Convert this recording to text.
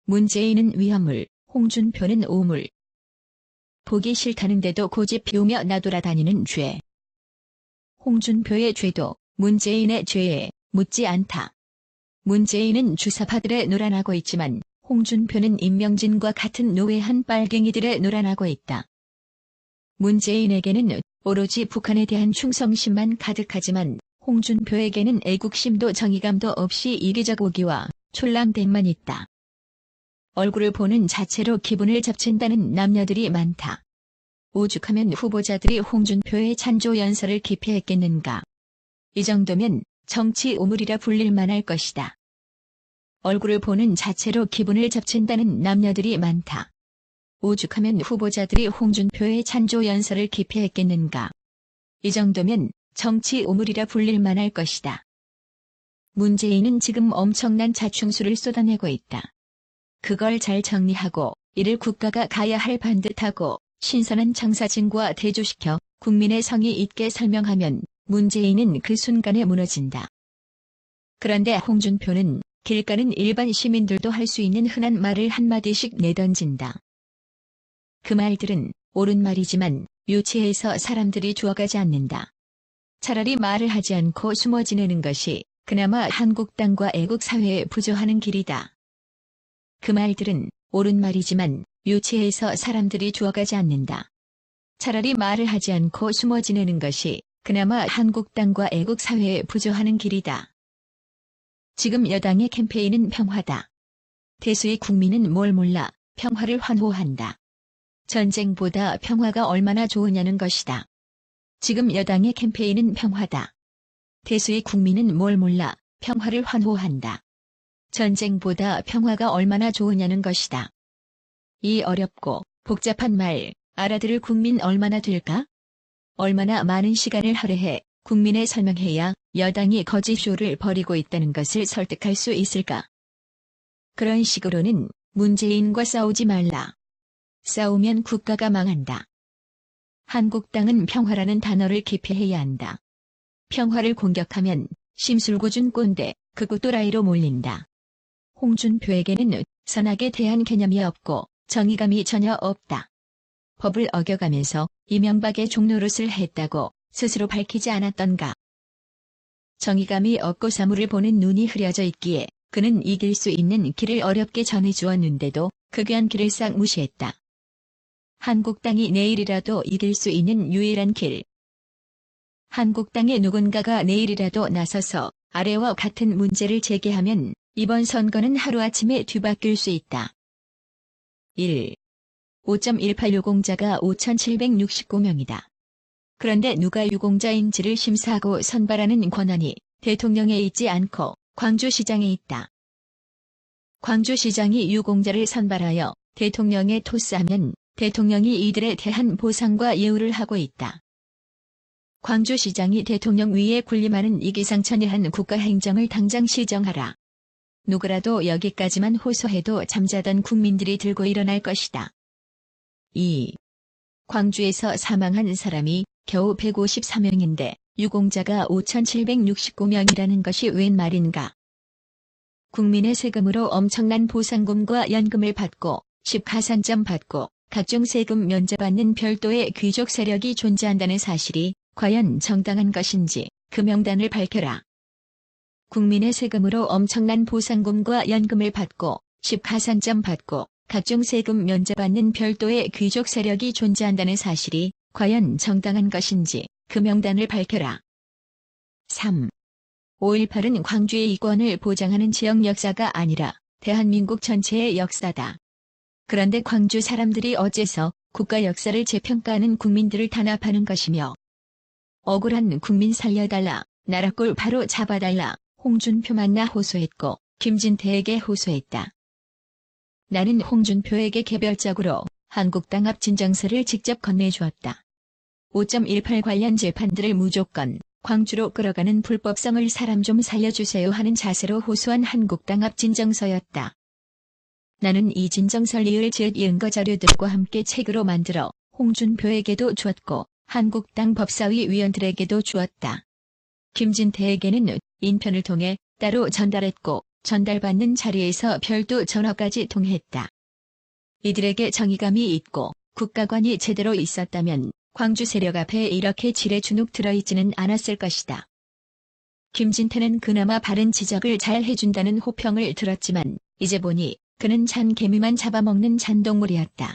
문재인은 위험물, 홍준표는 오물. 보기 싫다는데도 고집 피우며 나돌아다니는 죄. 홍준표의 죄도 문재인의 죄에 묻지 않다. 문재인은 주사파들에 놀아나고 있지만 홍준표는 임명진과 같은 노회한 빨갱이들에 놀아나고 있다. 문재인에게는 오로지 북한에 대한 충성심만 가득하지만 홍준표에게는 애국심도 정의감도 없이 이기적 오기와 촐랑됨만 있다. 얼굴을 보는 자체로 기분을 잡친다는 남녀들이 많다. 오죽하면 후보자들이 홍준표의 찬조 연설을 기피했겠는가. 이 정도면 정치 오물이라 불릴 만할 것이다. 얼굴을 보는 자체로 기분을 잡친다는 남녀들이 많다. 오죽하면 후보자들이 홍준표의 찬조 연설을 기피했겠는가. 이 정도면 정치 오물이라 불릴 만할 것이다. 문재인은 지금 엄청난 자충수를 쏟아내고 있다. 그걸 잘 정리하고 이를 국가가 가야 할 반듯하고 신선한 청사진과 대조시켜 국민의 성의 있게 설명하면 문재인은 그 순간에 무너진다. 그런데 홍준표는 길 가는 일반 시민들도 할 수 있는 흔한 말을 한마디씩 내던진다. 그 말들은 옳은 말이지만 유치해서 사람들이 주워가지 않는다. 차라리 말을 하지 않고 숨어 지내는 것이 그나마 한국당과 애국사회에 부조하는 길이다. 그 말들은 옳은 말이지만 유치해서 사람들이 주워가지 않는다. 차라리 말을 하지 않고 숨어 지내는 것이 그나마 한국당과 애국사회에 부조하는 길이다. 지금 여당의 캠페인은 평화다. 대수의 국민은 뭘 몰라 평화를 환호한다. 전쟁보다 평화가 얼마나 좋으냐는 것이다. 지금 여당의 캠페인은 평화다. 대수의 국민은 뭘 몰라 평화를 환호한다. 전쟁보다 평화가 얼마나 좋으냐는 것이다. 이 어렵고 복잡한 말 알아들을 국민 얼마나 될까? 얼마나 많은 시간을 할애해 국민에 설명해야 여당이 거짓쇼를 벌이고 있다는 것을 설득할 수 있을까? 그런 식으로는 문재인과 싸우지 말라. 싸우면 국가가 망한다. 한국당은 평화라는 단어를 기피해야 한다. 평화를 공격하면 심술궂은 꼰대, 극우 또라이로 몰린다. 홍준표에게는 선악에 대한 개념이 없고 정의감이 전혀 없다. 법을 어겨가면서 이명박의 종노릇을 했다고 스스로 밝히지 않았던가. 정의감이 없고 사물을 보는 눈이 흐려져 있기에 그는 이길 수 있는 길을 어렵게 전해주었는데도 그 귀한 길을 싹 무시했다. 한국당이 내일이라도 이길 수 있는 유일한 길. 한국당의 누군가가 내일이라도 나서서 아래와 같은 문제를 제기하면 이번 선거는 하루아침에 뒤바뀔 수 있다. 1. 5.18 유공자가 5,769명이다. 그런데 누가 유공자인지를 심사하고 선발하는 권한이 대통령에 있지 않고 광주시장에 있다. 광주시장이 유공자를 선발하여 대통령에 토스하면 대통령이 이들에 대한 보상과 예우를 하고 있다. 광주시장이 대통령 위에 군림하는 이 기상천외한 국가행정을 당장 시정하라. 누구라도 여기까지만 호소해도 잠자던 국민들이 들고 일어날 것이다. 2. 광주에서 사망한 사람이 겨우 154명인데 유공자가 5,769명이라는 것이 웬 말인가. 국민의 세금으로 엄청난 보상금과 연금을 받고 10가산점 받고 각종 세금 면제받는 별도의 귀족 세력이 존재한다는 사실이 과연 정당한 것인지 그 명단을 밝혀라. 국민의 세금으로 엄청난 보상금과 연금을 받고 10가산점 받고 각종 세금 면제받는 별도의 귀족 세력이 존재한다는 사실이 과연 정당한 것인지 그 명단을 밝혀라. 3. 5.18은 광주의 이권을 보장하는 지역 역사가 아니라 대한민국 전체의 역사다. 그런데 광주 사람들이 어째서 국가 역사를 재평가하는 국민들을 탄압하는 것이며 억울한 국민 살려달라, 나라꼴 바로 잡아달라, 홍준표 만나 호소했고 김진태에게 호소했다. 나는 홍준표에게 개별적으로 한국당 앞 진정서를 직접 건네주었다. 5.18 관련 재판들을 무조건 광주로 끌어가는 불법성을 사람 좀 살려주세요 하는 자세로 호소한 한국당 앞 진정서였다. 나는 이 진정서 리을 즉 연거 자료들과 함께 책으로 만들어 홍준표에게도 주었고 한국당 법사위 위원들에게도 주었다. 김진태에게는 인편을 통해 따로 전달했고 전달받는 자리에서 별도 전화까지 통했다. 이들에게 정의감이 있고 국가관이 제대로 있었다면 광주 세력 앞에 이렇게 지레주눅 들어있지는 않았을 것이다. 김진태는 그나마 바른 지적을 잘 해준다는 호평을 들었지만 이제 보니 그는 잔개미만 잡아먹는 잔동물이었다.